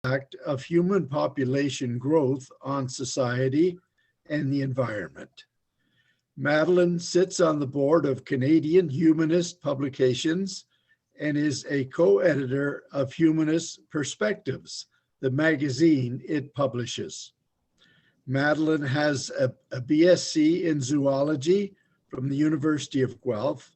impact of human population growth on society and the environment. Madeline sits on the board of Canadian Humanist Publications and is a co-editor of Humanist Perspectives, the magazine it publishes. Madeline has a BSc in zoology from the University of Guelph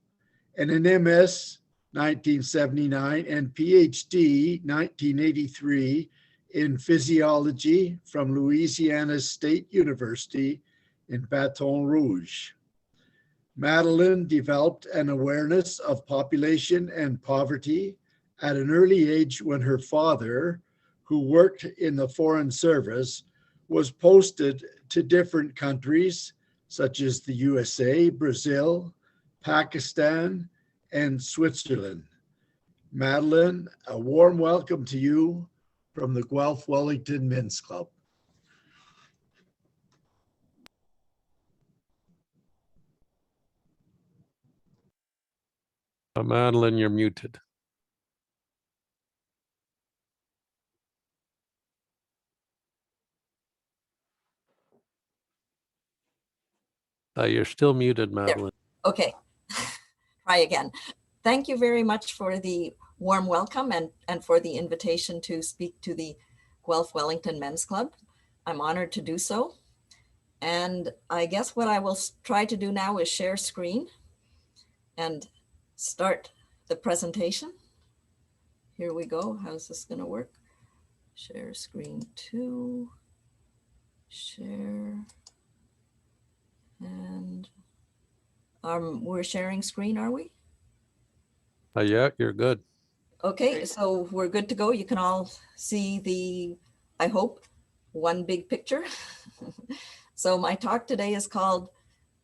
and an MS 1979 and PhD 1983 in physiology from Louisiana State University in Baton Rouge. Madeline developed an awareness of population and poverty at an early age when her father, who worked in the Foreign Service, was posted to different countries such as the USA, Brazil, Pakistan, and Switzerland. Madeline, a warm welcome to you from the Guelph Wellington Men's Club. Madeline, you're muted. You're still muted, Madeline. There. Okay, try again. Thank you very much for the warm welcome and for the invitation to speak to the Guelph Wellington Men's Club. I'm honored to do so. And I guess what I will try to do now is share screen and start the presentation. Here we go. How's this going to work? Share screen 2, share, and we're sharing screen, are we? Yeah, you're good. Okay, so we're good to go. You can all see the, I hope, one big picture. So my talk today is called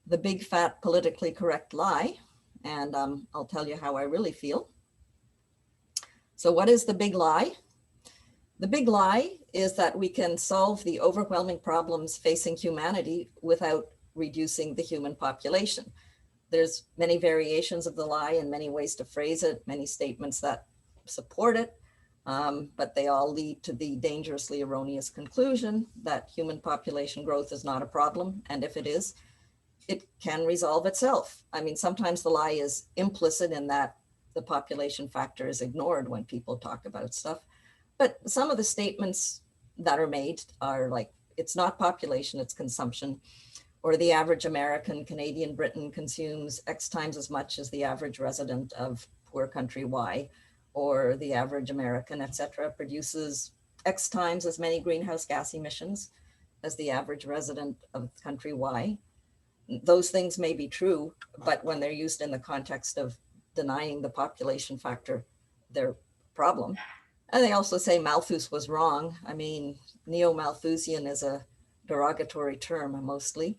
The Big Fat Politically Correct Lie, and I'll tell you how I really feel. So what is the big lie? The big lie is that we can solve the overwhelming problems facing humanity without reducing the human population. There's many variations of the lie and many ways to phrase it, many statements that support it, but they all lead to the dangerously erroneous conclusion that human population growth is not a problem, and if it is, it can resolve itself. I mean, sometimes the lie is implicit in that the population factor is ignored when people talk about stuff, but some of the statements that are made are like, it's not population, it's consumption, or the average American, Canadian, Briton consumes X times as much as the average resident of poor country Y, or the average American, etc., produces X times as many greenhouse gas emissions as the average resident of country Y. Those things may be true, but when they're used in the context of denying the population factor, they're a problem. And they also say Malthus was wrong. I mean, neo-Malthusian is a derogatory term mostly.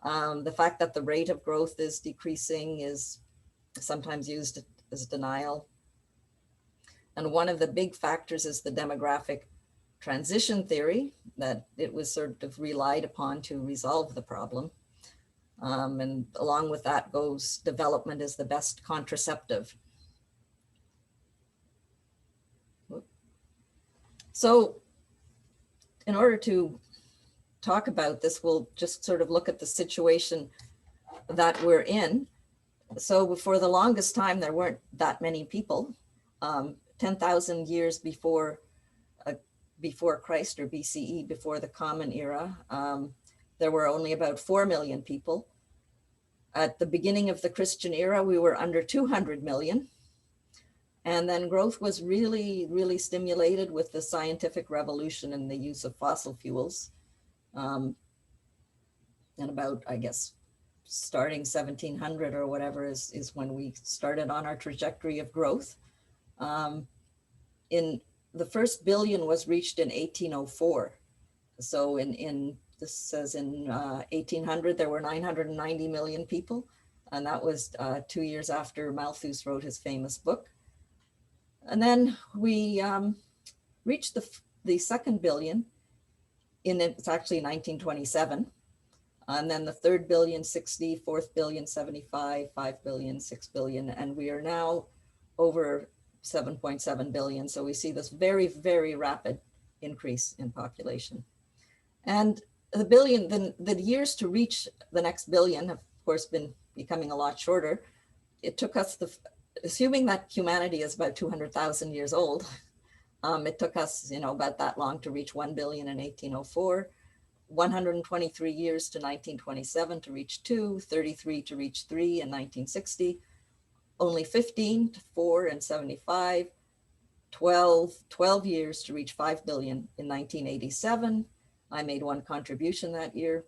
The fact that the rate of growth is decreasing is sometimes used as denial. And one of the big factors is the demographic transition theory, that it was sort of relied upon to resolve the problem. And along with that goes development is the best contraceptive. So in order to talk about this, we'll just sort of look at the situation that we're in. So for the longest time, there weren't that many people. 10,000 years before Christ, or BCE, before the Common Era, there were only about 4 million people. At the beginning of the Christian era, we were under 200 million. And then growth was really, really stimulated with the scientific revolution and the use of fossil fuels. And about, I guess, starting 1700 or whatever is when we started on our trajectory of growth. In the first billion was reached in 1804. So this says in 1800, there were 990 million people. And that was 2 years after Malthus wrote his famous book. And then we reached the second billion it's actually 1927. And then the third billion, 60, fourth billion, 75, 5 billion, 6 billion. And we are now over 7.7 billion. So we see this very, very rapid increase in population. And the years to reach the next billion have, of course, been becoming a lot shorter. It took us, assuming that humanity is about 200,000 years old, it took us, about that long to reach 1 billion in 1804, 123 years to 1927 to reach 2, 33 to reach 3 in 1960, only 15 to 4 in 75, 12 years to reach 5 billion in 1987. I made one contribution that year.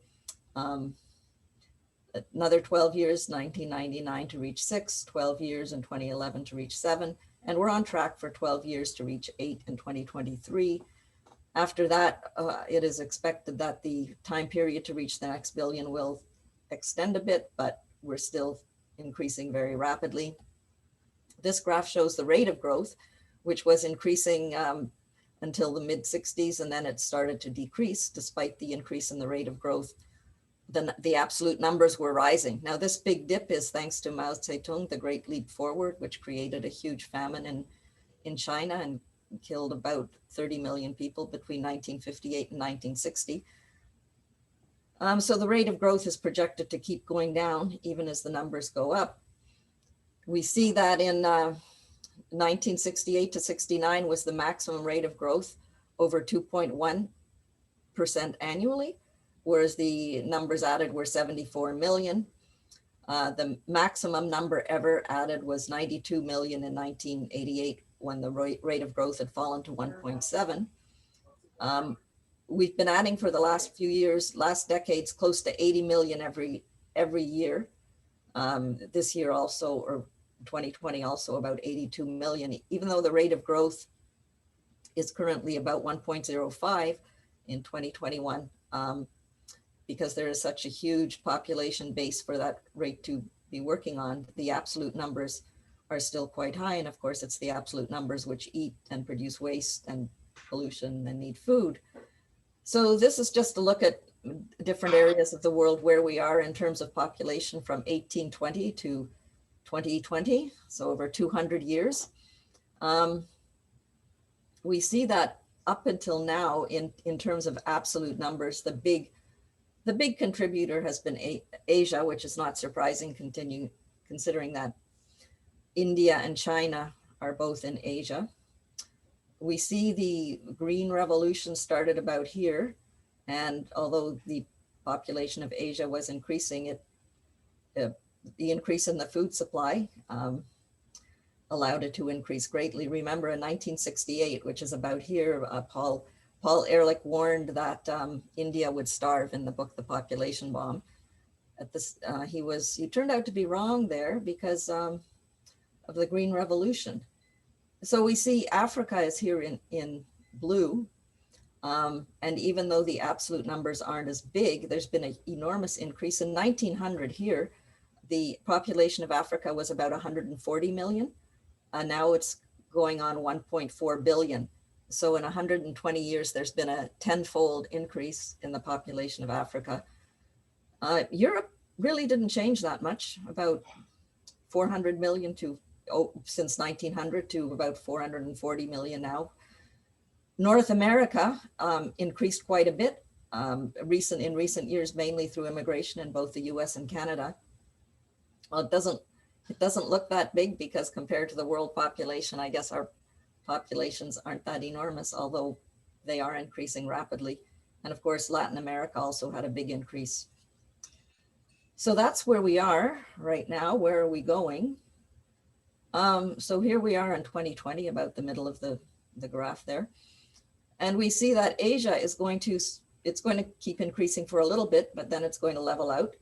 Another 12 years, 1999 to reach 6, 12 years in 2011 to reach 7, and we're on track for 12 years to reach 8 in 2023. After that, it is expected that the time period to reach the next billion will extend a bit, but we're still increasing very rapidly. This graph shows the rate of growth, which was increasing until the mid-60s, and then it started to decrease despite the increase in the rate of growth. The absolute numbers were rising. Now, this big dip is thanks to Mao Zedong, the Great Leap Forward, which created a huge famine in China and killed about 30 million people between 1958 and 1960. So the rate of growth is projected to keep going down even as the numbers go up. We see that in 1968 to 69 was the maximum rate of growth, over 2.1% annually, whereas the numbers added were 74 million. The maximum number ever added was 92 million in 1988, when the rate of growth had fallen to 1.7. We've been adding for the last few years, last decades, close to 80 million every year. This year also, or 2020 also, about 82 million, even though the rate of growth is currently about 1.05 in 2021, because there is such a huge population base for that rate to be working on. The absolute numbers are still quite high. And of course, it's the absolute numbers which eat and produce waste and pollution and need food. So this is just a look at different areas of the world where we are in terms of population from 1820 to 2020, so over 200 years. We see that up until now, in terms of absolute numbers, the big contributor has been Asia, which is not surprising, considering that India and China are both in Asia. We see the green revolution started about here, and although the population of Asia was increasing, the increase in the food supply allowed it to increase greatly. Remember, in 1968, which is about here, Paul Ehrlich warned that India would starve in the book, The Population Bomb. He turned out to be wrong there because of the Green Revolution. So we see Africa is here in blue. And even though the absolute numbers aren't as big, there's been an enormous increase. In 1900 here, the population of Africa was about 140 million. Now it's going on 1.4 billion. So in 120 years, there's been a 10-fold increase in the population of Africa. Europe really didn't change that much, about 400 million since 1900 to about 440 million now. North America increased quite a bit in recent years, mainly through immigration in both the US and Canada. Well, it doesn't look that big because compared to the world population, I guess our populations aren't that enormous, although they are increasing rapidly. And of course, Latin America also had a big increase. So that's where we are right now. Where are we going? So here we are in 2020, about the middle of the graph there. And we see that Asia is going to keep increasing for a little bit, but then it's going to level out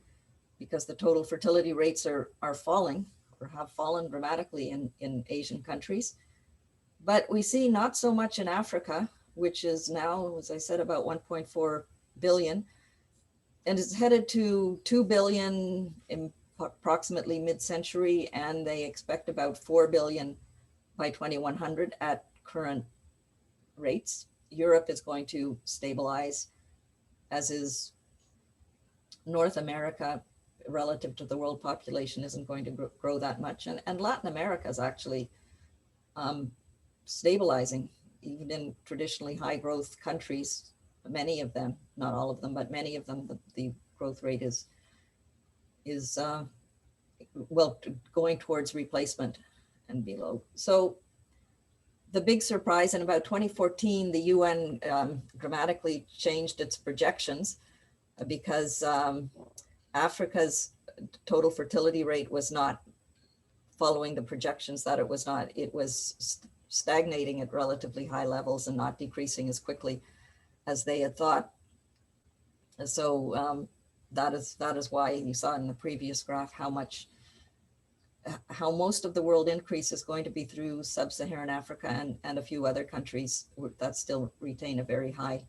because the total fertility rates are falling, or have fallen dramatically in Asian countries. But we see not so much in Africa, which is now, as I said, about 1.4 billion, and is headed to 2 billion in approximately mid-century, and they expect about 4 billion by 2100 at current rates. Europe is going to stabilize, as is North America. Relative to the world population isn't going to grow that much. And Latin America is actually stabilizing even in traditionally high growth countries, many of them, not all of them, but many of them, the growth rate is well, going towards replacement and below. So the big surprise in about 2014, the UN dramatically changed its projections because Africa's total fertility rate was not following the projections that it was stagnating at relatively high levels and not decreasing as quickly as they had thought. So that is why you saw in the previous graph how most of the world increase is going to be through sub-Saharan Africa and a few other countries that still retain a very high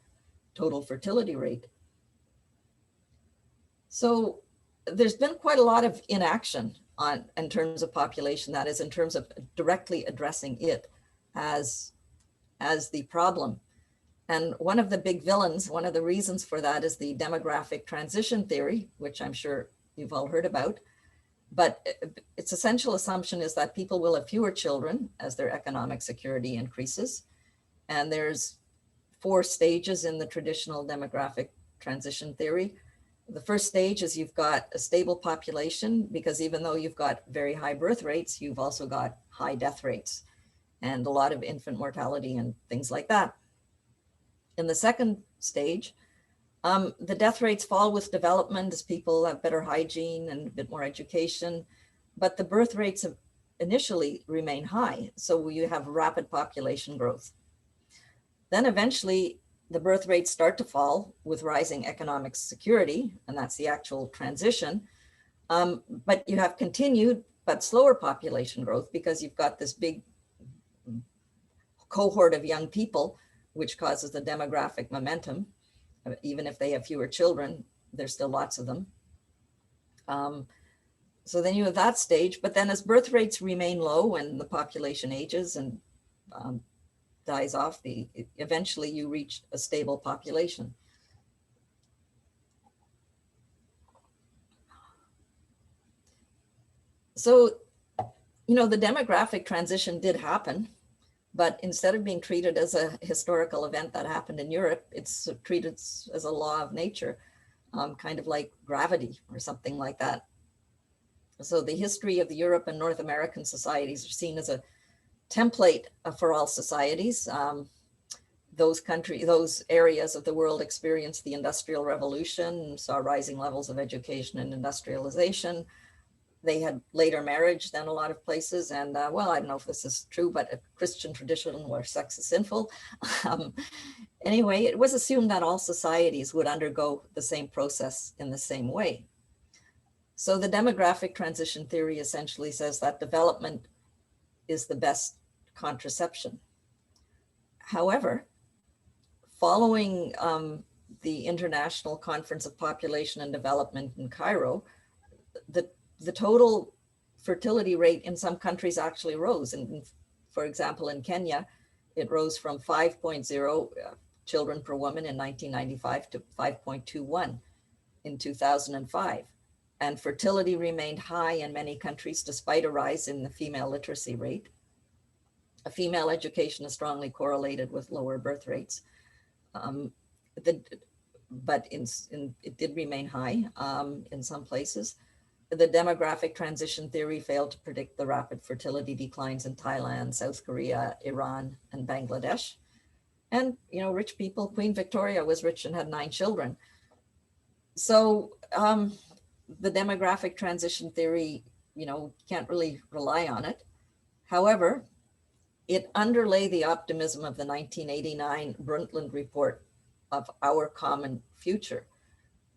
total fertility rate. So there's been quite a lot of inaction in terms of population, that is in terms of directly addressing it as the problem. And one of the big villains, one of the reasons for that is the demographic transition theory, which I'm sure you've all heard about. But its essential assumption is that people will have fewer children as their economic security increases. And there's 4 stages in the traditional demographic transition theory. The first stage is you've got a stable population, because even though you've got very high birth rates, you've also got high death rates and a lot of infant mortality and things like that. In the second stage, the death rates fall with development as people have better hygiene and a bit more education, but the birth rates initially remain high. So you have rapid population growth. Then eventually the birth rates start to fall with rising economic security, and that's the actual transition. But you have continued but slower population growth because you've got this big cohort of young people, which causes the demographic momentum. Even if they have fewer children, there's still lots of them. So then you have that stage, but then as birth rates remain low and the population ages and dies off, eventually you reach a stable population. So, the demographic transition did happen, but instead of being treated as a historical event that happened in Europe, it's treated as a law of nature, kind of like gravity or something like that. So the history of the Europe and North American societies are seen as a template for all societies. Those areas of the world experienced the Industrial Revolution, saw rising levels of education and industrialization. They had later marriage than a lot of places. And well, I don't know if this is true, but a Christian tradition where sex is sinful. Anyway, it was assumed that all societies would undergo the same process in the same way. So the demographic transition theory essentially says that development is the best contraception. However, following the International Conference of Population and Development in Cairo, the total fertility rate in some countries actually rose. And for example, in Kenya, it rose from 5.0 children per woman in 1995 to 5.21 in 2005. And fertility remained high in many countries despite a rise in the female literacy rate. A female education is strongly correlated with lower birth rates. But it did remain high in some places. The demographic transition theory failed to predict the rapid fertility declines in Thailand, South Korea, Iran, and Bangladesh. And, rich people, Queen Victoria was rich and had 9 children. So the demographic transition theory, can't really rely on it. However, it underlay the optimism of the 1989 Brundtland report of Our Common Future.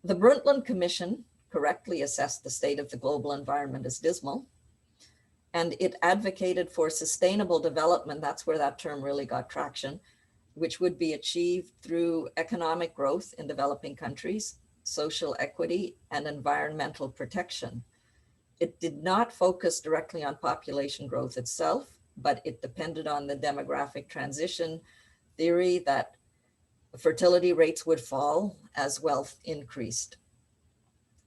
The Brundtland Commission correctly assessed the state of the global environment as dismal, and it advocated for sustainable development. That's where that term really got traction, which would be achieved through economic growth in developing countries, social equity, and environmental protection. It did not focus directly on population growth itself, but it depended on the demographic transition theory that fertility rates would fall as wealth increased.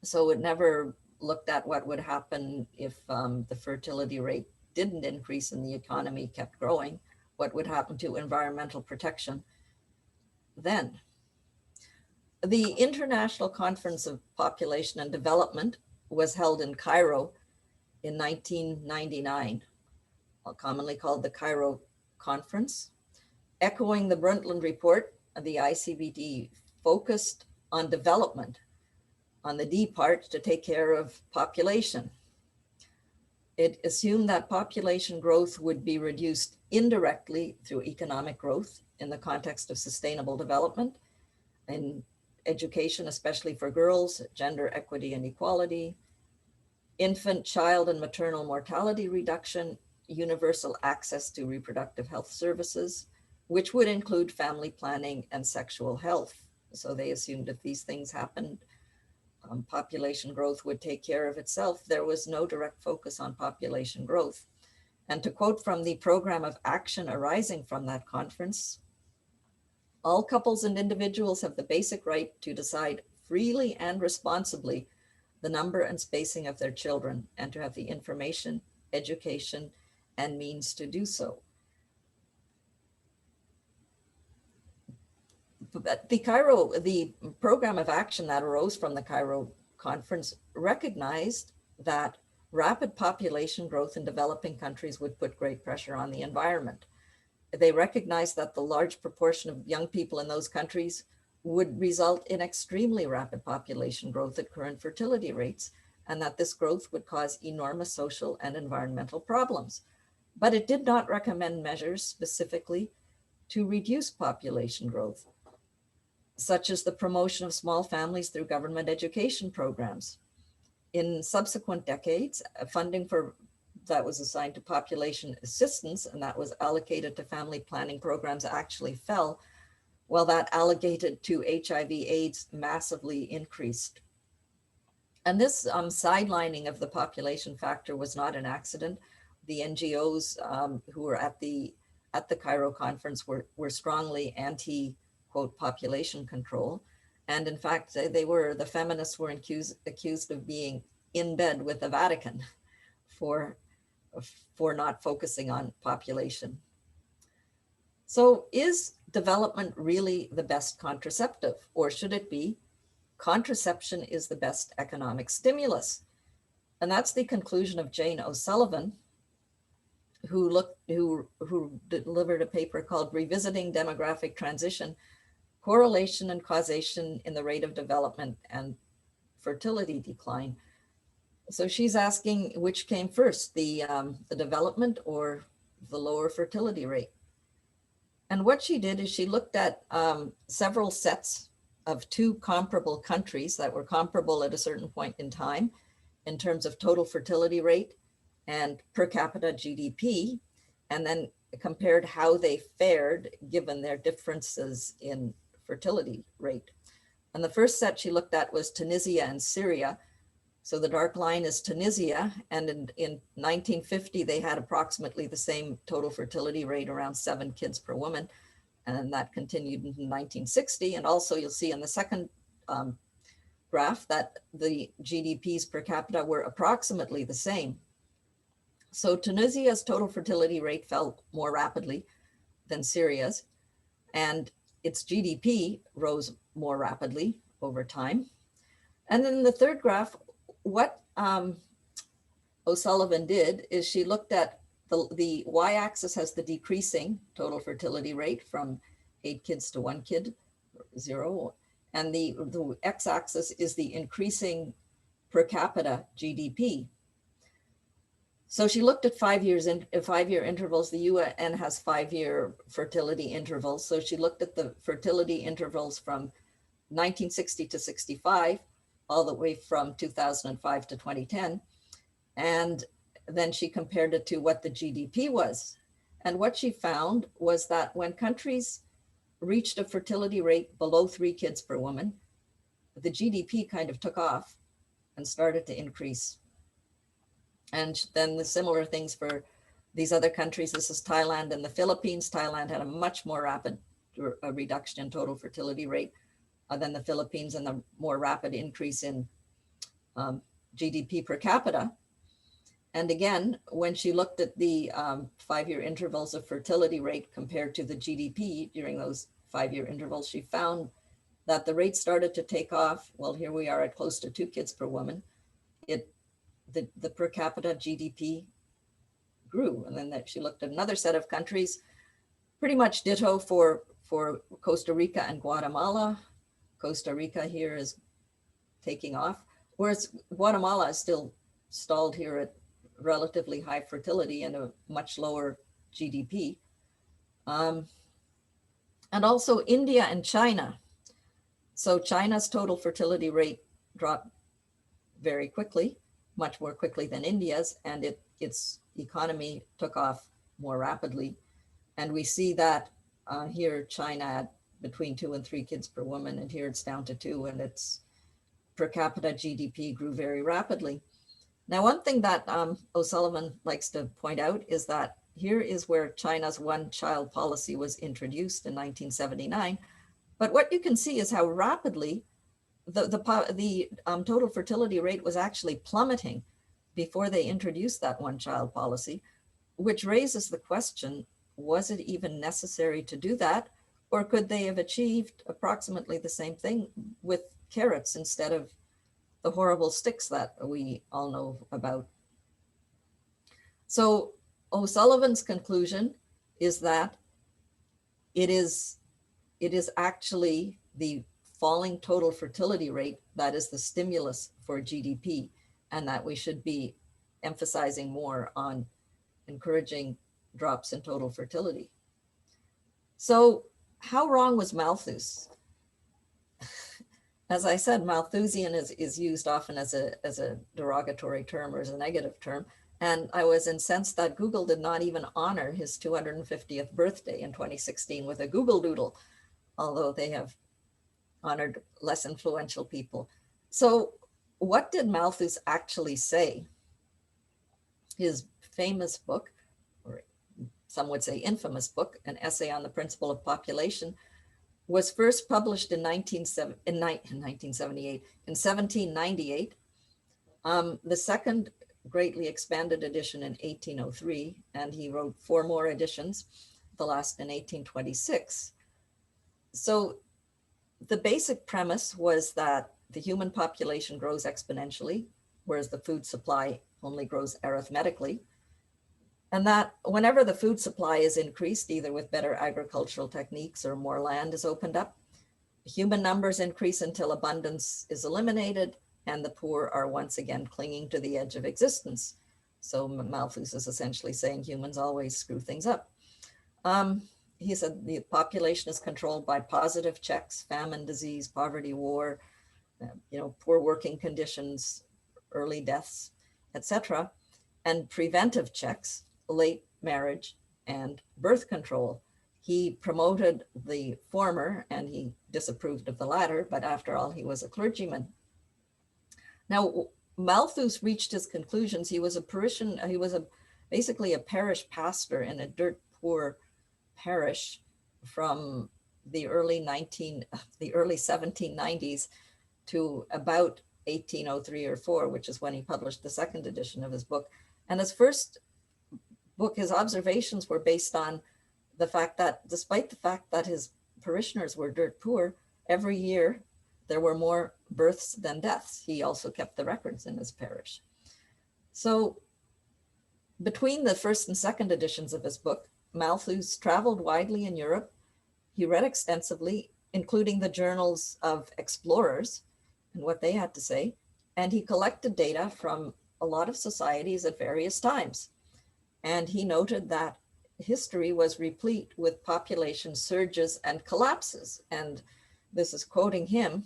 So it never looked at what would happen if the fertility rate didn't increase and the economy kept growing, what would happen to environmental protection then. The International Conference of Population and Development was held in Cairo in 1999, commonly called the Cairo Conference. Echoing the Brundtland Report, the ICBD focused on development, on the D part, to take care of population. It assumed that population growth would be reduced indirectly through economic growth in the context of sustainable development, in education, especially for girls, gender equity and equality, infant, child, and maternal mortality reduction, universal access to reproductive health services, which would include family planning and sexual health. So they assumed if these things happened, population growth would take care of itself. There was no direct focus on population growth. And to quote from the program of action arising from that conference, all couples and individuals have the basic right to decide freely and responsibly the number and spacing of their children, and to have the information, education, and means to do so. But the program of action that arose from the Cairo conference recognized that rapid population growth in developing countries would put great pressure on the environment. They recognized that the large proportion of young people in those countries would result in extremely rapid population growth at current fertility rates, and that this growth would cause enormous social and environmental problems. But it did not recommend measures specifically to reduce population growth, such as the promotion of small families through government education programs. In subsequent decades, funding that was assigned to population assistance and that was allocated to family planning programs actually fell, while that allocated to HIV/AIDS massively increased. And this sidelining of the population factor was not an accident. The NGOs who were at the Cairo conference were strongly anti, quote, population control. And in fact, the feminists were accused of being in bed with the Vatican for not focusing on population. So is development really the best contraceptive, or should it be contraception is the best economic stimulus? And that's the conclusion of Jane O'Sullivan, who delivered a paper called Revisiting Demographic Transition, Correlation and Causation in the Rate of Development and Fertility Decline. So she's asking which came first, the development or the lower fertility rate. And what she did is she looked at several sets of two comparable countries that were comparable at a certain point in time in terms of total fertility rate and per capita GDP, and then compared how they fared given their differences in fertility rate. And the first set she looked at was Tunisia and Syria. So the dark line is Tunisia, and in 1950, they had approximately the same total fertility rate, around 7 kids per woman, and that continued in 1960. And also you'll see in the second graph that the GDPs per capita were approximately the same. So Tunisia's total fertility rate fell more rapidly than Syria's, and its GDP rose more rapidly over time. And then the third graph, what O'Sullivan did is she looked at the y-axis has the decreasing total fertility rate from 8 kids to 1 kid, 0, and the x-axis is the increasing per capita GDP. So she looked at 5-year intervals. The UN has 5-year fertility intervals. So she looked at the fertility intervals from 1960 to 65, all the way from 2005 to 2010. And then she compared it to what the GDP was. And what she found was that when countries reached a fertility rate below 3 kids per woman, the GDP kind of took off and started to increase. And then the similar things for these other countries. This is Thailand and the Philippines. Thailand had a much more rapid reduction in total fertility rate than the Philippines, and the more rapid increase in GDP per capita. And again, when she looked at the 5-year intervals of fertility rate compared to the GDP during those 5-year intervals, she found that the rate started to take off. Well, here we are at close to 2 kids per woman. The per capita GDP grew. And then she looked at another set of countries, pretty much ditto for Costa Rica and Guatemala. Costa Rica here is taking off, whereas Guatemala is still stalled here at relatively high fertility and a much lower GDP. And also India and China. So China's total fertility rate dropped very quickly, much more quickly than India's, and its economy took off more rapidly. And we see that here, China at between 2 and 3 kids per woman, and here it's down to 2, and its per capita GDP grew very rapidly. Now, one thing that O'Sullivan likes to point out is that here is where China's one-child policy was introduced in 1979. But what you can see is how rapidly the total fertility rate was actually plummeting before they introduced that one-child policy, which raises the question, was it even necessary to do that? Or could they have achieved approximately the same thing with carrots instead of the horrible sticks that we all know about? So O'Sullivan's conclusion is that it is actually the falling total fertility rate that is the stimulus for GDP, and that we should be emphasizing more on encouraging drops in total fertility. So how wrong was Malthus? As I said, Malthusian is used often as a derogatory term or as a negative term. And I was incensed that Google did not even honor his 250th birthday in 2016 with a Google Doodle, although they have honored less influential people. So what did Malthus actually say? His famous book, or some would say infamous book, An Essay on the Principle of Population, was first published in 1798. The second greatly expanded edition in 1803, and he wrote 4 more editions, the last in 1826. So the basic premise was that the human population grows exponentially, whereas the food supply only grows arithmetically. And that whenever the food supply is increased, either with better agricultural techniques or more land is opened up, human numbers increase until abundance is eliminated and the poor are once again clinging to the edge of existence. So Malthus is essentially saying humans always screw things up. He said the population is controlled by positive checks: famine, disease, poverty, war, poor working conditions, early deaths, etc., and preventive checks: late marriage and birth control. He promoted the former and he disapproved of the latter, but after all, he was a clergyman. Now, Malthus reached his conclusions. He was basically a parish pastor in a dirt poor parish from the early 1790s to about 1803 or 4, which is when he published the second edition of his book. And his first book, his observations were based on the fact that despite the fact that his parishioners were dirt poor, every year there were more births than deaths. He also kept the records in his parish. So between the first and second editions of his book, Malthus traveled widely in Europe. He read extensively, including the journals of explorers and what they had to say. And he collected data from a lot of societies at various times. And he noted that history was replete with population surges and collapses. And this is quoting him.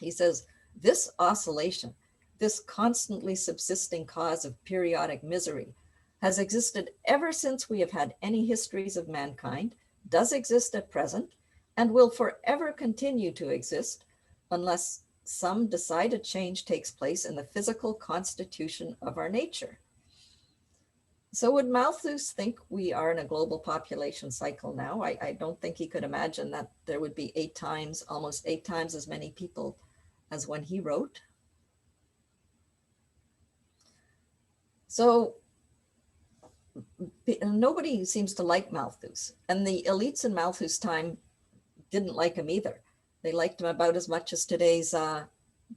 He says, "This oscillation, this constantly subsisting cause of periodic misery, has existed ever since we have had any histories of mankind, does exist at present, and will forever continue to exist unless some decided change takes place in the physical constitution of our nature." So would Malthus think we are in a global population cycle now? I don't think he could imagine that there would be almost eight times as many people as when he wrote. So nobody seems to like Malthus, and the elites in Malthus' time didn't like him either. They liked him about as much as today's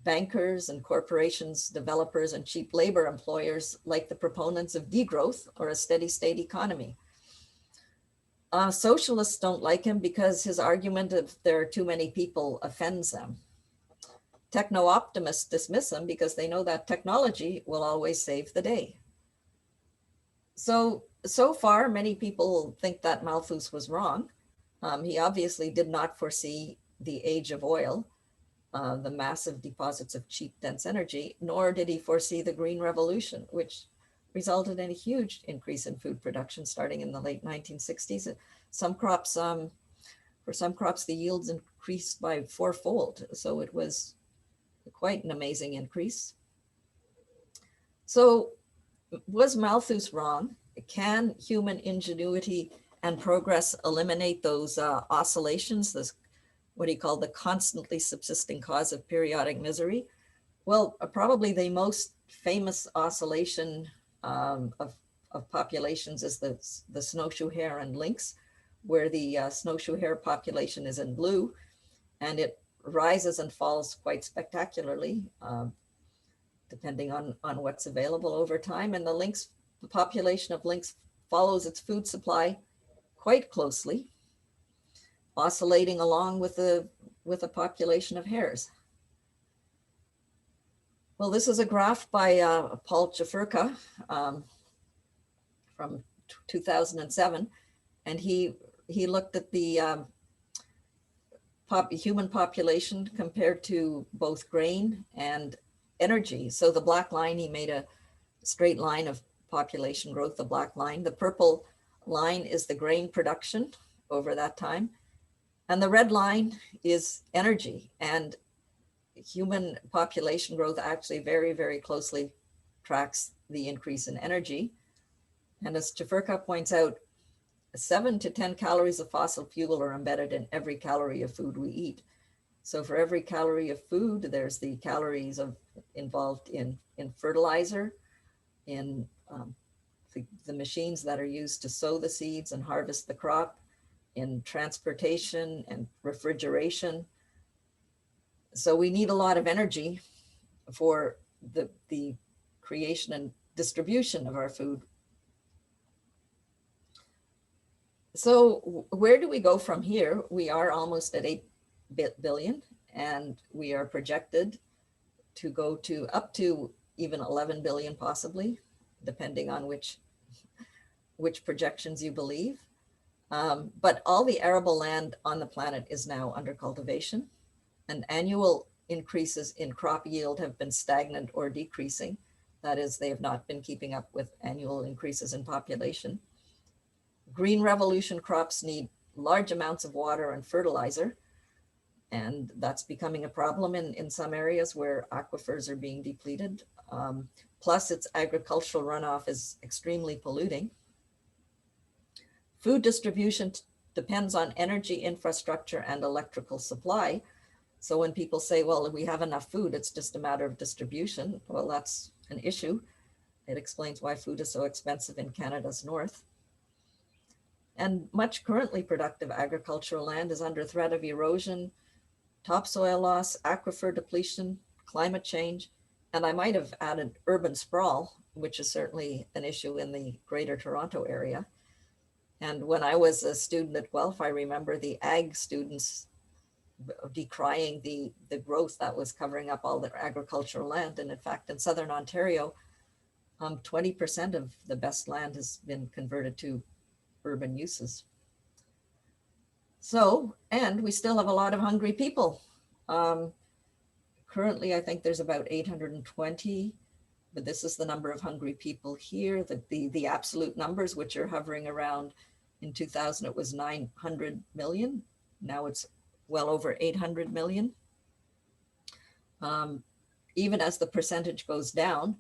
bankers and corporations, developers, and cheap labor employers like the proponents of degrowth or a steady state economy. Socialists don't like him because his argument of there are too many people offends them. Techno-optimists dismiss him because they know that technology will always save the day. So far, many people think that Malthus was wrong. He obviously did not foresee the age of oil, the massive deposits of cheap, dense energy, nor did he foresee the Green Revolution, which resulted in a huge increase in food production starting in the late 1960s. Some crops, for some crops, the yields increased by fourfold. So it was quite an amazing increase. So was Malthus wrong? Can human ingenuity and progress eliminate those oscillations, this what he called the constantly subsisting cause of periodic misery? Well, probably the most famous oscillation of populations is the snowshoe hare and lynx, where the snowshoe hare population is in blue, and it rises and falls quite spectacularly, depending on what's available over time. And the population of lynx follows its food supply quite closely, oscillating along with the population of hares. Well, this is a graph by Paul Czafurka from 2007, and he looked at the human population compared to both grain and energy. So the black line, he made a straight line of population growth, the black line. The purple line is the grain production over that time. And the red line is energy. And human population growth actually very, very closely tracks the increase in energy. And as Czafurka points out, 7 to 10 calories of fossil fuel are embedded in every calorie of food we eat. So for every calorie of food, there's the calories involved in fertilizer, in the machines that are used to sow the seeds and harvest the crop, in transportation and refrigeration. So we need a lot of energy for the creation and distribution of our food. So where do we go from here? We are almost at 8 billion, and we are projected to go to up to even 11 billion possibly, depending on which projections you believe. But all the arable land on the planet is now under cultivation, and annual increases in crop yield have been stagnant or decreasing. That is, they have not been keeping up with annual increases in population. Green Revolution crops need large amounts of water and fertilizer, and that's becoming a problem in some areas where aquifers are being depleted. Plus, its agricultural runoff is extremely polluting. Food distribution depends on energy infrastructure and electrical supply. So when people say, well, we have enough food, it's just a matter of distribution, well, that's an issue. It explains why food is so expensive in Canada's north. And much currently productive agricultural land is under threat of erosion, topsoil loss, aquifer depletion, climate change, and I might have added urban sprawl, which is certainly an issue in the Greater Toronto area. And when I was a student at Guelph, I remember the ag students decrying the growth that was covering up all the agricultural land. And in fact, in Southern Ontario, 20% of the best land has been converted to urban uses. So, and we still have a lot of hungry people. Currently, I think there's about 820, but this is the number of hungry people here. The absolute numbers, which are hovering around, in 2000, it was 900 million. Now it's well over 800 million. Even as the percentage goes down,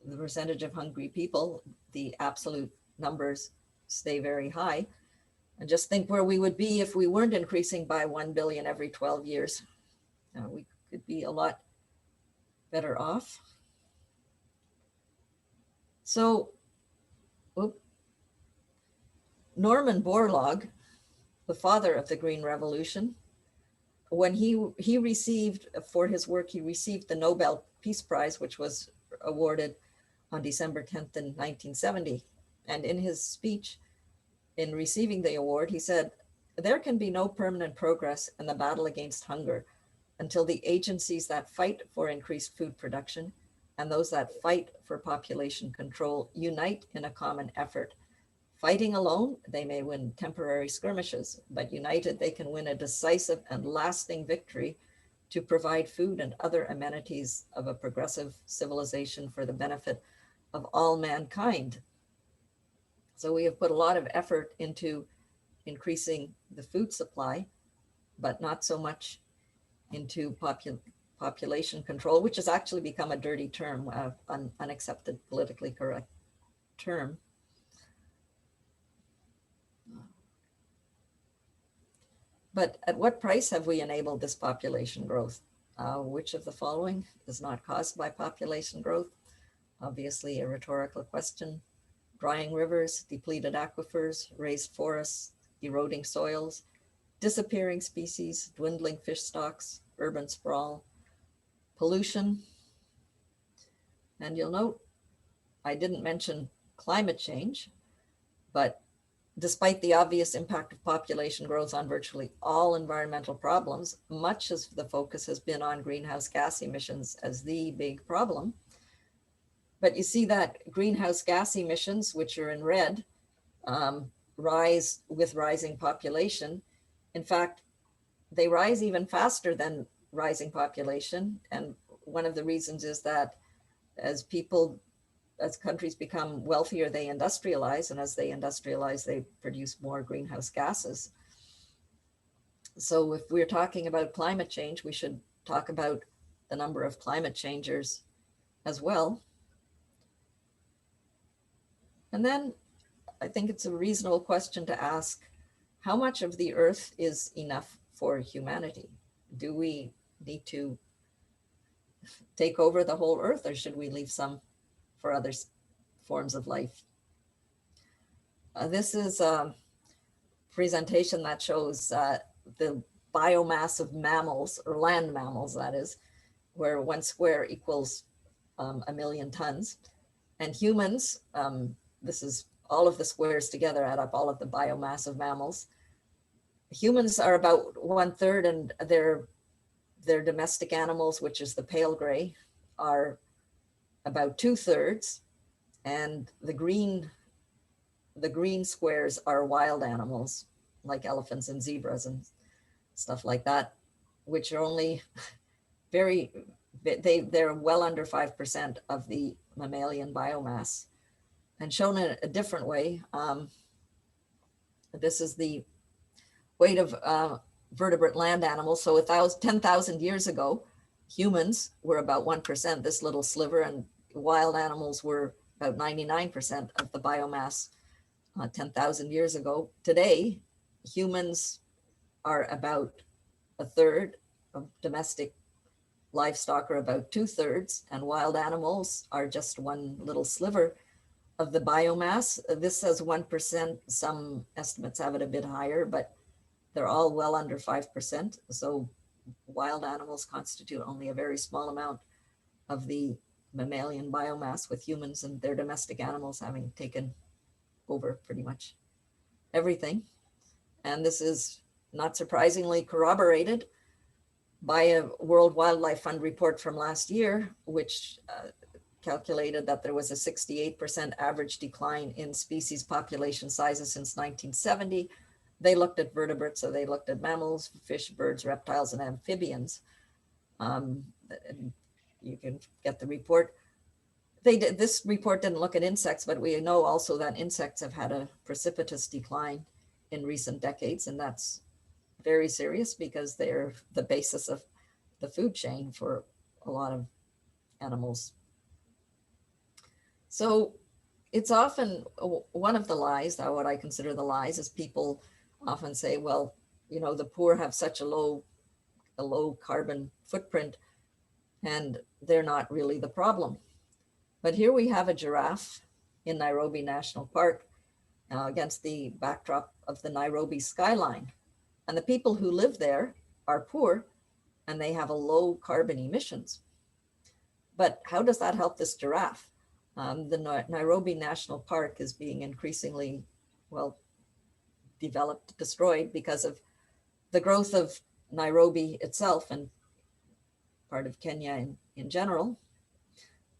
the percentage of hungry people, the absolute numbers stay very high. And just think where we would be if we weren't increasing by 1 billion every 12 years. We could be a lot better off. So Norman Borlaug, the father of the Green Revolution, when he received, for his work, he received the Nobel Peace Prize, which was awarded on December 10th in 1970. And in his speech in receiving the award, he said, "There can be no permanent progress in the battle against hunger until the agencies that fight for increased food production and those that fight for population control unite in a common effort. Fighting alone, they may win temporary skirmishes, but united, they can win a decisive and lasting victory to provide food and other amenities of a progressive civilization for the benefit of all mankind." So we have put a lot of effort into increasing the food supply, but not so much into population control, which has actually become a dirty term, unaccepted, politically correct term. But at what price have we enabled this population growth? Which of the following is not caused by population growth? Obviously a rhetorical question. Drying rivers, depleted aquifers, raised forests, eroding soils, disappearing species, dwindling fish stocks, urban sprawl, pollution. And you'll note I didn't mention climate change, but despite the obvious impact of population growth on virtually all environmental problems, much of the focus has been on greenhouse gas emissions as the big problem. But you see that greenhouse gas emissions, which are in red, rise with rising population. In fact, they rise even faster than rising population. And one of the reasons is that as countries become wealthier, they industrialize, and as they industrialize, they produce more greenhouse gases. So if we're talking about climate change, we should talk about the number of climate changers as well. And then I think it's a reasonable question to ask, how much of the earth is enough for humanity? Do we need to take over the whole earth, or should we leave some for other forms of life? This is a presentation that shows the biomass of mammals, or land mammals, that is, where 1 square equals 1,000,000 tons. And humans, this is all of the squares together add up all of the biomass of mammals. Humans are about 1/3, and their domestic animals, which is the pale gray, are about 2/3, and the green squares are wild animals like elephants and zebras and stuff like that, which are only they're well under 5% of the mammalian biomass. And shown in a different way, this is the weight of vertebrate land animals. So 10,000 years ago, humans were about 1%, this little sliver, and wild animals were about 99% of the biomass 10,000 years ago. Today, humans are about 1/3 of domestic livestock, are about 2/3, and wild animals are just one little sliver of the biomass. This says 1%. Some estimates have it a bit higher, but they're all well under 5%. So wild animals constitute only a very small amount of the mammalian biomass, with humans and their domestic animals having taken over pretty much everything. And this is not surprisingly corroborated by a World Wildlife Fund report from last year, which calculated that there was a 68% average decline in species population sizes since 1970. They looked at vertebrates, so they looked at mammals, fish, birds, reptiles, and amphibians. And you can get the report. This report didn't look at insects, but we know also that insects have had a precipitous decline in recent decades, and that's very serious because they're the basis of the food chain for a lot of animals. So it's often one of the lies, what I consider the lies, is people often say, well, the poor have such a low carbon footprint and they're not really the problem. But here we have a giraffe in Nairobi National Park against the backdrop of the Nairobi skyline. And the people who live there are poor and they have a low carbon emissions. But how does that help this giraffe? The Nairobi National Park is being increasingly, well, developed, destroyed because of the growth of Nairobi itself and part of Kenya in general.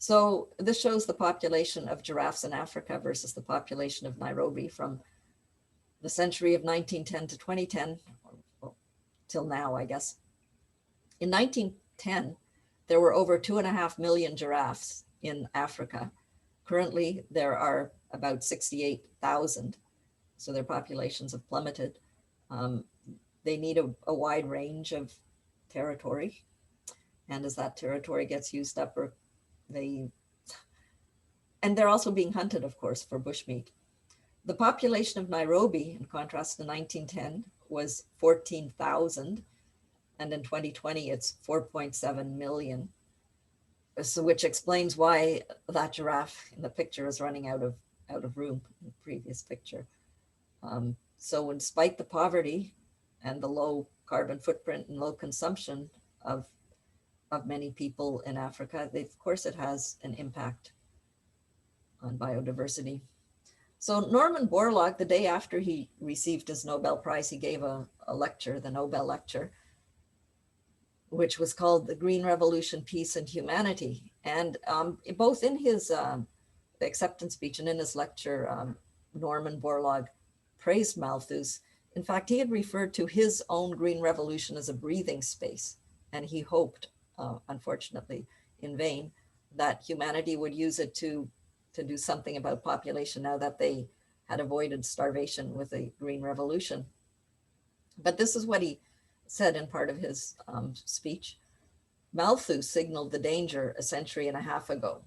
So this shows the population of giraffes in Africa versus the population of Nairobi from the century of 1910 to 2010, well, till now, I guess. In 1910, there were over 2.5 million giraffes in Africa. Currently, there are about 68,000, so their populations have plummeted. They need a wide range of territory, and as that territory gets used up, or they're also being hunted, of course, for bushmeat. The population of Nairobi, in contrast to 1910, was 14,000, and in 2020, it's 4.7 million. So, which explains why that giraffe in the picture is running out of room in the previous picture. So, despite the poverty and the low carbon footprint and low consumption of many people in Africa, of course, it has an impact on biodiversity. So Norman Borlaug, the day after he received his Nobel Prize, he gave a lecture, the Nobel Lecture, which was called The Green Revolution, Peace and Humanity. And both in his acceptance speech and in his lecture, Norman Borlaug praised Malthus. In fact, he had referred to his own green revolution as a breathing space. And he hoped, unfortunately, in vain, that humanity would use it to do something about population now that they had avoided starvation with a green revolution. But this is what he said in part of his speech. Malthus signaled the danger a century and a half ago.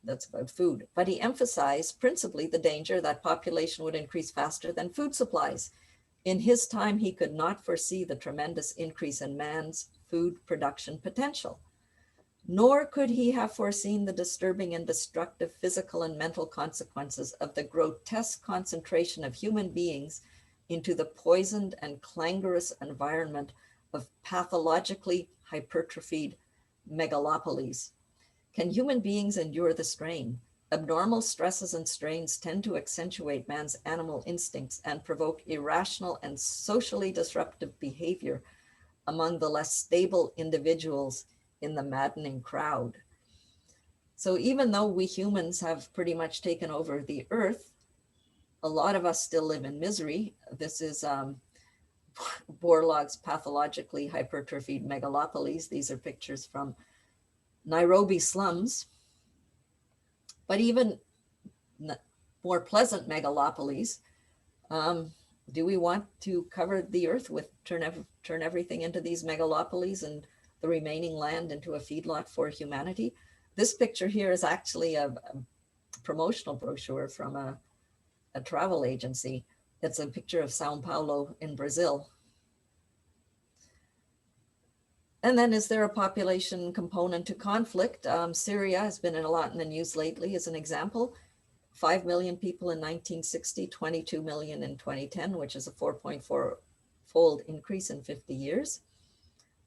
That's about food. But he emphasized principally the danger that population would increase faster than food supplies. In his time, he could not foresee the tremendous increase in man's food production potential. Nor could he have foreseen the disturbing and destructive physical and mental consequences of the grotesque concentration of human beings into the poisoned and clangorous environment of pathologically hypertrophied megalopolis. Can human beings endure the strain? Abnormal stresses and strains tend to accentuate man's animal instincts and provoke irrational and socially disruptive behavior among the less stable individuals in the maddening crowd. So even though we humans have pretty much taken over the earth, a lot of us still live in misery. This is Borlaug's pathologically hypertrophied megalopolis. These are pictures from Nairobi slums. But even more pleasant megalopolis, do we want to cover the earth with, turn everything into these megalopolis and the remaining land into a feedlot for humanity? This picture here is actually a promotional brochure from a travel agency. It's a picture of Sao Paulo in Brazil. And then is there a population component to conflict? Syria has been a lot in the news lately as an example. 5 million people in 1960, 22 million in 2010, which is a 4.4-fold increase in 50 years.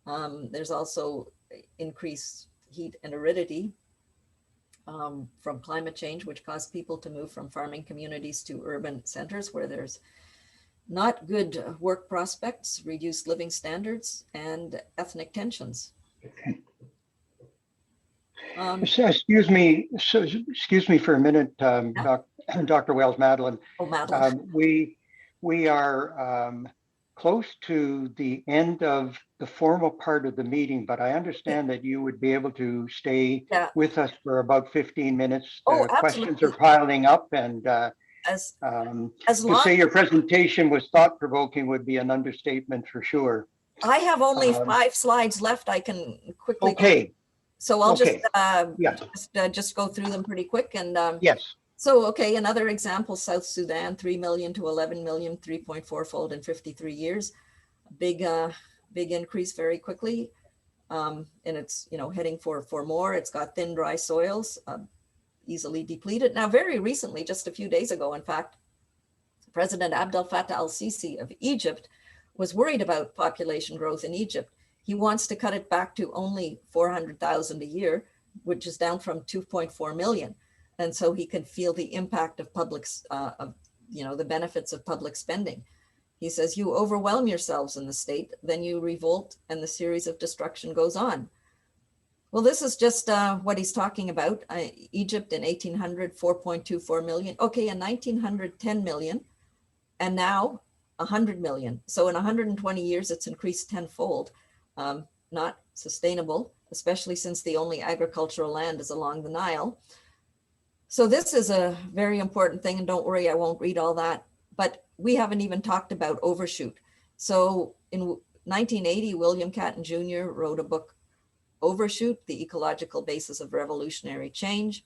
There's also increased heat and aridity from climate change, which caused people to move from farming communities to urban centers where there's not good work prospects, reduced living standards, and ethnic tensions. Excuse me for a minute, Dr. Wells Madeline. Oh, Madeline. We are close to the end of the formal part of the meeting, but I understand that you would be able to stay with us for about 15 minutes. Oh, questions are piling up, and to say your presentation was thought-provoking would be an understatement for sure. I have only 5 slides left. I can quickly go. So I'll just go through them pretty quick. And yes. So, okay, another example, South Sudan, 3 million to 11 million, 3.4-fold in 53 years. Big increase very quickly. And it's, heading for more. It's got thin, dry soils, easily depleted. Now, very recently, just a few days ago, in fact, President Abdel Fattah al-Sisi of Egypt was worried about population growth in Egypt. He wants to cut it back to only 400,000 a year, which is down from 2.4 million. And so he can feel the impact of the benefits of public spending. He says, you overwhelm yourselves in the state, then you revolt and the series of destruction goes on. Well, this is just what he's talking about. Egypt in 1800, 4.24 million. Okay, in 1900, 10 million. And now 100 million. So in 120 years, it's increased tenfold. Not sustainable, especially since the only agricultural land is along the Nile. So this is a very important thing, and don't worry, I won't read all that, but we haven't even talked about overshoot. So in 1980, William Catton Jr. wrote a book, Overshoot, the Ecological Basis of Revolutionary Change.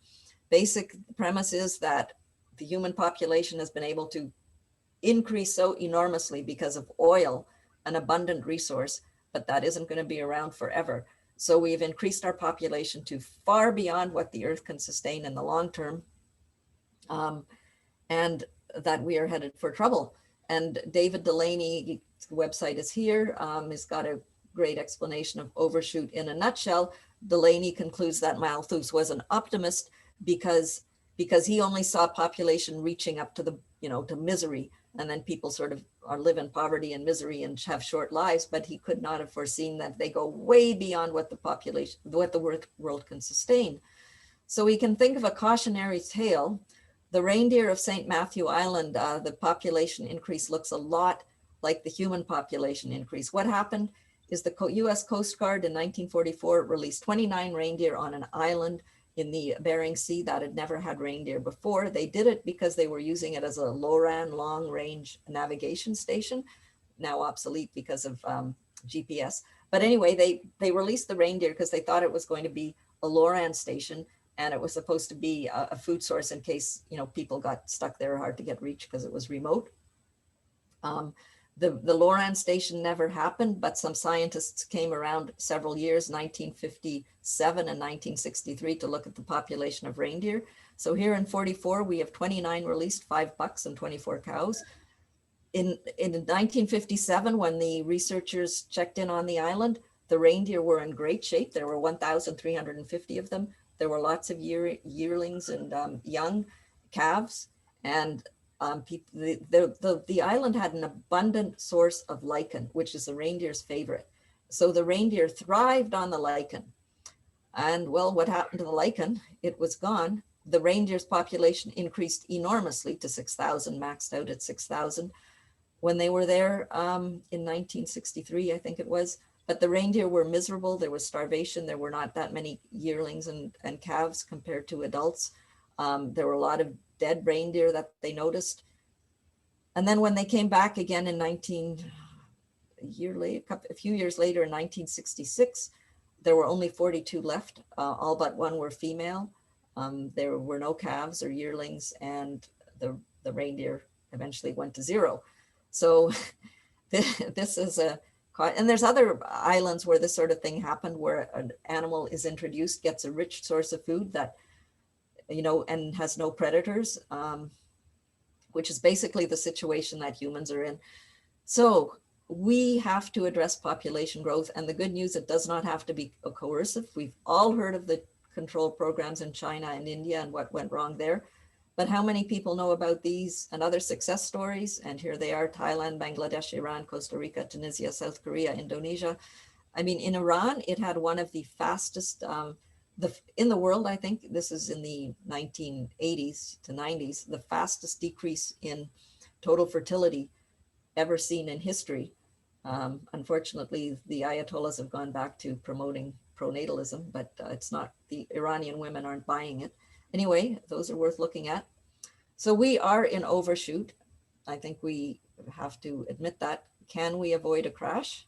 Basic premise is that the human population has been able to increase so enormously because of oil, an abundant resource, but that isn't going to be around forever. So we've increased our population to far beyond what the earth can sustain in the long term, and that we are headed for trouble. And David Delaney's website is here. He's got a great explanation of overshoot in a nutshell. Delaney concludes that Malthus was an optimist because he only saw population reaching up to to misery, and then people sort of live in poverty and misery and have short lives, but he could not have foreseen that they go way beyond what the world can sustain. So we can think of a cautionary tale. The reindeer of St. Matthew Island, the population increase looks a lot like the human population increase. What happened is the US Coast Guard in 1944 released 29 reindeer on an island in the Bering Sea that had never had reindeer before. They did it because they were using it as a LORAN, long range navigation station, now obsolete because of GPS. But anyway, they released the reindeer because they thought it was going to be a LORAN station, and it was supposed to be a food source in case people got stuck there, hard to get reached because it was remote. The LORAN station never happened, but some scientists came around several years, 1957 and 1963, to look at the population of reindeer. So here in 44, we have 29 released, 5 bucks and 24 cows. In 1957, when the researchers checked in on the island, the reindeer were in great shape. There were 1,350 of them. There were lots of yearlings and young calves, and the island had an abundant source of lichen, which is the reindeer's favorite. So the reindeer thrived on the lichen. And well, what happened to the lichen? It was gone. The reindeer's population increased enormously to 6,000, maxed out at 6,000 when they were there in 1963, I think it was. But the reindeer were miserable. There was starvation. There were not that many yearlings and calves compared to adults. There were a lot of dead reindeer that they noticed. And then when they came back again in a few years later in 1966, there were only 42 left. All but one were female. There were no calves or yearlings, and the reindeer eventually went to zero. So this is and there's other islands where this sort of thing happened, where an animal is introduced, gets a rich source of food that and has no predators, which is basically the situation that humans are in. So we have to address population growth. And the good news, it does not have to be coercive. We've all heard of the control programs in China and India and what went wrong there. But how many people know about these and other success stories? And here they are: Thailand, Bangladesh, Iran, Costa Rica, Tunisia, South Korea, Indonesia. I mean, in Iran, it had one of the fastest, in the world, I think this is in the 1980s to 90s, the fastest decrease in total fertility ever seen in history. Unfortunately, the Ayatollahs have gone back to promoting pronatalism, but it's not, the Iranian women aren't buying it. Anyway, those are worth looking at. So we are in overshoot. I think we have to admit that. Can we avoid a crash?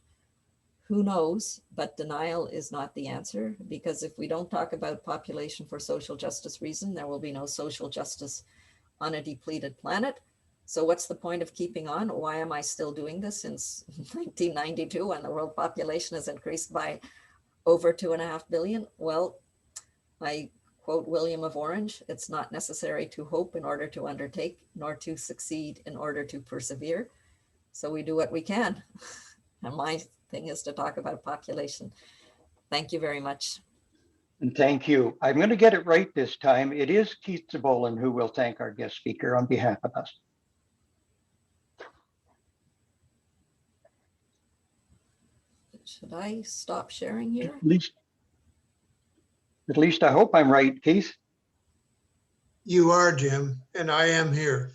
Who knows, but denial is not the answer, because if we don't talk about population for social justice reason, there will be no social justice on a depleted planet. So what's the point of keeping on? Why am I still doing this since 1992 when the world population has increased by over 2.5 billion? Well, I quote William of Orange, it's not necessary to hope in order to undertake, nor to succeed in order to persevere. So we do what we can. And my thing is to talk about population. Thank you very much. And thank you. I'm going to get it right this time. It is Keith Zabolin who will thank our guest speaker on behalf of us. Should I stop sharing here? At least I hope I'm right, Keith. You are, Jim, and I am here.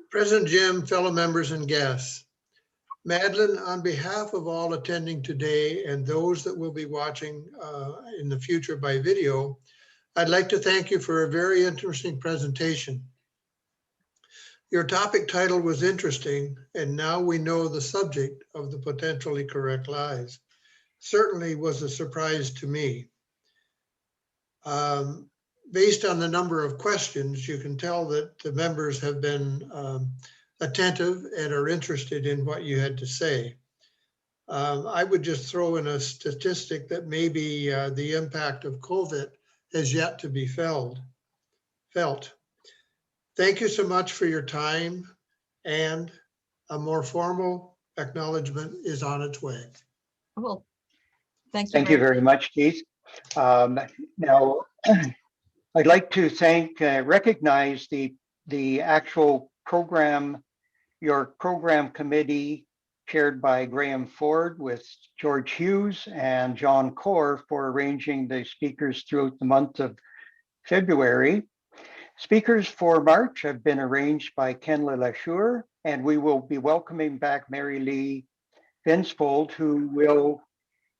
President Jim, fellow members and guests, Madeline, on behalf of all attending today and those that will be watching in the future by video, I'd like to thank you for a very interesting presentation. Your topic title was interesting, and now we know the subject of the potentially correct lies. Certainly was a surprise to me. Based on the number of questions, you can tell that the members have been attentive and are interested in what you had to say. I would just throw in a statistic that maybe the impact of COVID has yet to be felt. Thank you so much for your time, and a more formal acknowledgement is on its way. Well, thank you. Thank you very much, Keith. Now, I'd like to recognize the actual program, your program committee chaired by Graham Ford with George Hughes and John Core for arranging the speakers throughout the month of February. Speakers for March have been arranged by Ken LeLacheur, and we will be welcoming back Mary Lee Vinsfold,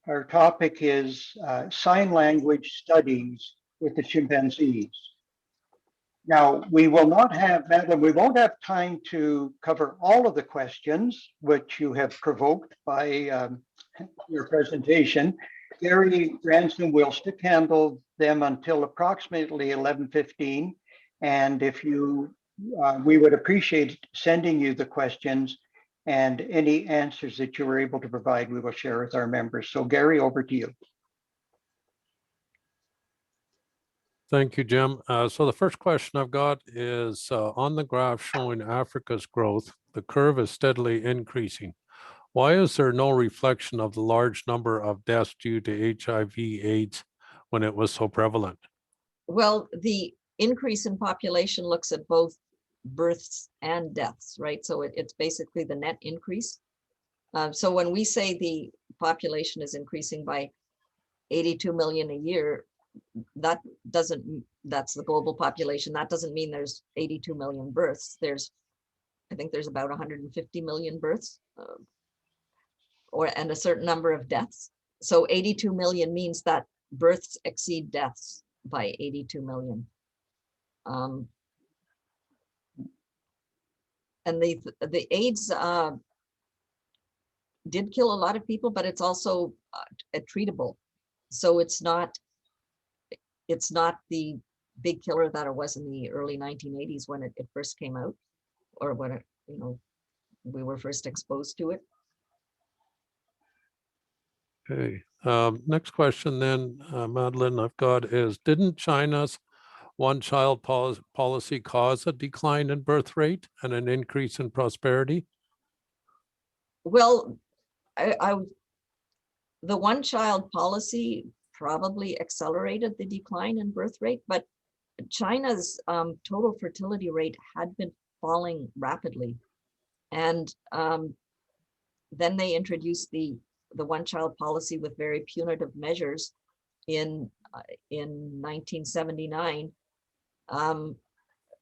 our topic is sign language studies with the chimpanzees. Now, we won't have time to cover all of the questions which you have provoked by your presentation. Gary Ransom will stick handle them until approximately 11:15. And if we would appreciate sending you the questions, and any answers that you were able to provide, we will share with our members. So Gary, over to you. Thank you, Jim. So the first question I've got is on the graph showing Africa's growth, the curve is steadily increasing. Why is there no reflection of the large number of deaths due to HIV/AIDS when it was so prevalent? Well, the increase in population looks at both births and deaths, right? So it's basically the net increase. So when we say the population is increasing by 82 million a year, that's the global population. That doesn't mean there's 82 million births. I think there's about 150 million births and a certain number of deaths. So 82 million means that births exceed deaths by 82 million. And the AIDS did kill a lot of people, but it's also treatable. So it's not the big killer that it was in the early 1980s when it first came out, or when we were first exposed to it. Okay. Next question then, Madeline, I've got is, didn't China's one-child policy cause a decline in birth rate and an increase in prosperity? Well, the one-child policy probably accelerated the decline in birth rate, but China's total fertility rate had been falling rapidly. And then they introduced the one-child policy with very punitive measures in 1979.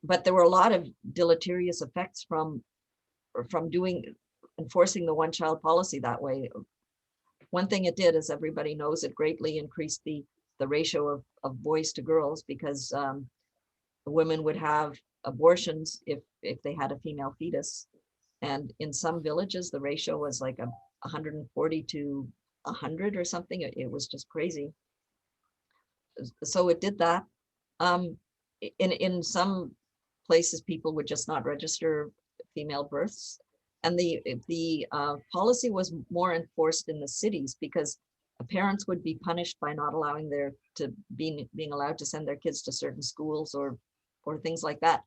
But there were a lot of deleterious effects from enforcing the one-child policy that way. One thing it did, as everybody knows, it greatly increased the ratio of boys to girls, because women would have abortions if they had a female fetus. And in some villages, the ratio was like 140 to 100 or something. It was just crazy. So it did that. In some places, people would just not register female births. And the policy was more enforced in the cities, because parents would be punished by not allowing being allowed to send their kids to certain schools or things like that,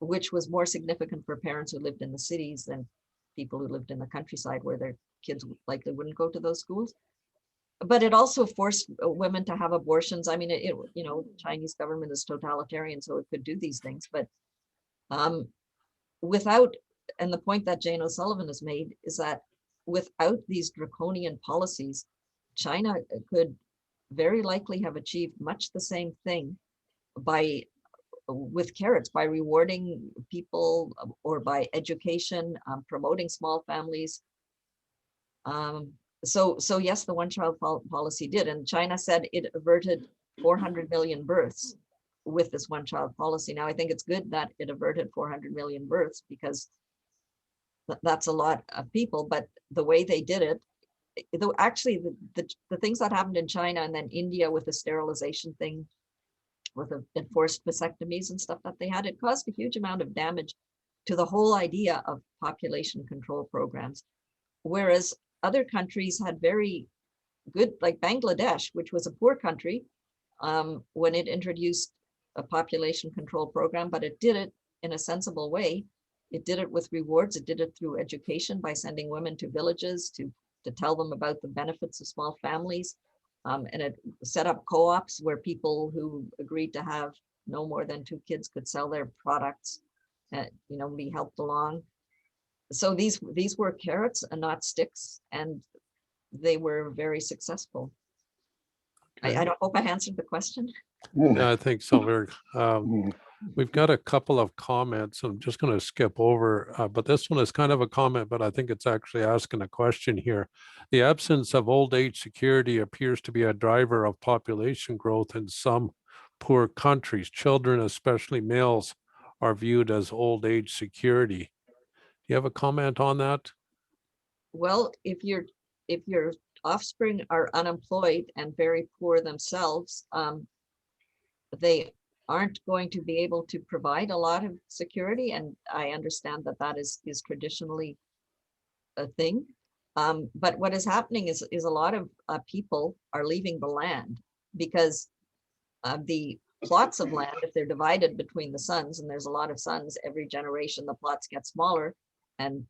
which was more significant for parents who lived in the cities than people who lived in the countryside where their kids likely wouldn't go to those schools. But it also forced women to have abortions. I mean, Chinese government is totalitarian, so it could do these things, but without, and the point that Jane O'Sullivan has made is that without these draconian policies, China could very likely have achieved much the same thing with carrots, by rewarding people or by education, promoting small families. So yes, the one-child policy did, and China said it averted 400 million births with this one-child policy. Now, I think it's good that it averted 400 million births, because that's a lot of people, but the way they did it, though, actually the things that happened in China and then India with the sterilization thing, with the enforced vasectomies and stuff that they had, it caused a huge amount of damage to the whole idea of population control programs. Whereas other countries had very good, like Bangladesh, which was a poor country, when it introduced a population control program, but it did it in a sensible way. It did it with rewards. It did it through education by sending women to villages to tell them about the benefits of small families. And it set up co-ops where people who agreed to have no more than 2 kids could sell their products, be helped along. So these were carrots and not sticks, and they were very successful. Okay. I don't hope I answered the question. Yeah, I think so. We've got a couple of comments. I'm just going to skip over, but this one is kind of a comment, but I think it's actually asking a question here. The absence of old age security appears to be a driver of population growth in some poor countries. Children, especially males, are viewed as old age security. Do you have a comment on that? Well, if your offspring are unemployed and very poor themselves, they aren't going to be able to provide a lot of security. And I understand that is traditionally a thing. But what is happening is a lot of people are leaving the land because the plots of land, if they're divided between the sons, and there's a lot of sons, every generation the plots get smaller and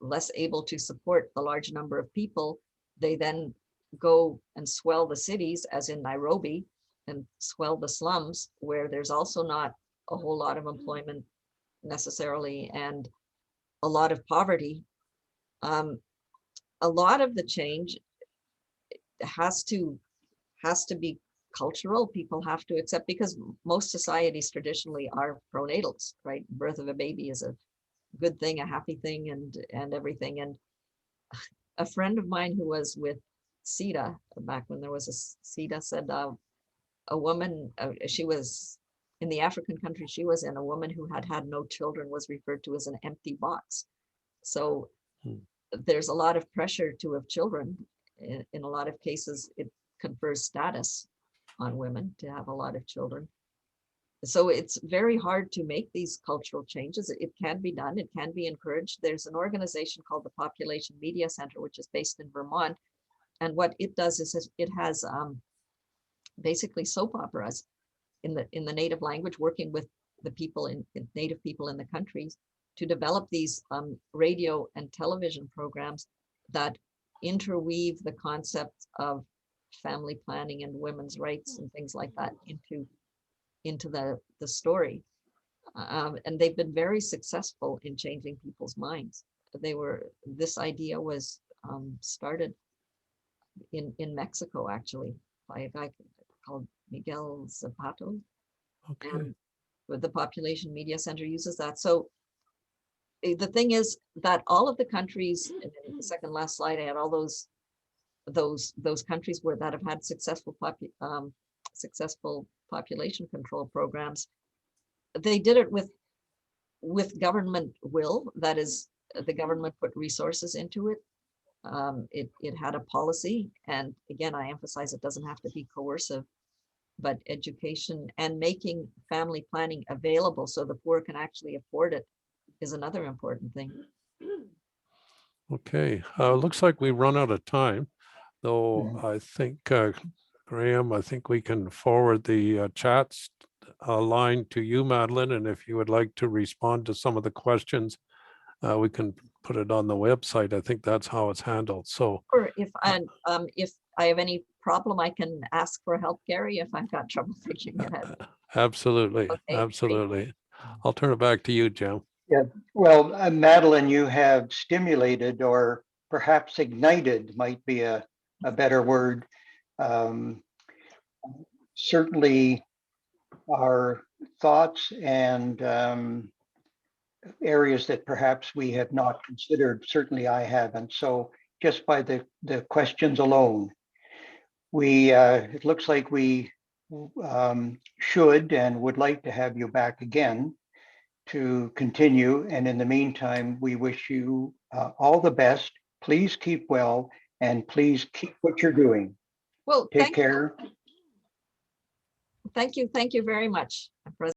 less able to support the large number of people. They then go and swell the cities, as in Nairobi, and swell the slums, where there's also not a whole lot of employment necessarily, and a lot of poverty. A lot of the change has to be cultural. People have to accept, because most societies traditionally are pronatals, right? Birth of a baby is a good thing, a happy thing, and everything. And a friend of mine who was with CETA, back when there was a CETA, said a woman, she was in the African country she was in, a woman who had no children was referred to as an empty box. So there's a lot of pressure to have children. In a lot of cases, it confers status on women to have a lot of children. So it's very hard to make these cultural changes. It can be done. It can be encouraged. There's an organization called the Population Media Center, which is based in Vermont. And what it does is it has basically soap operas in the native language, working with the people in native people in the countries to develop these radio and television programs that interweave the concept of family planning and women's rights and things like that into the story. And they've been very successful in changing people's minds. This idea was started in Mexico, actually, by a guy called Miguel Zapato. Okay. And the Population Media Center uses that. So the thing is that all of the countries, and in the second last slide, I had all those countries that have had successful population control programs. They did it with government will. That is, the government put resources into it. It had a policy, and again, I emphasize it doesn't have to be coercive, but education and making family planning available so the poor can actually afford it is another important thing. Okay, looks like we run out of time. though I think, Graham, I think we can forward the chats line to you, Madeline, and if you would like to respond to some of the questions, we can put it on the website. I think that's how it's handled. So, or if I have any problem, I can ask for help, Gary, if I've got trouble figuring it out. absolutely, Okay, absolutely. I'll turn it back to you, Jim. Yeah, well, Madeline, you have stimulated, or perhaps ignited might be a better word. Certainly our thoughts and areas that perhaps we have not considered, certainly I haven't. So just by the questions alone, it looks like we should and would like to have you back again to continue. And in the meantime, we wish you all the best. Please keep well, and please keep what you're doing. Well, Take care. thank you very much.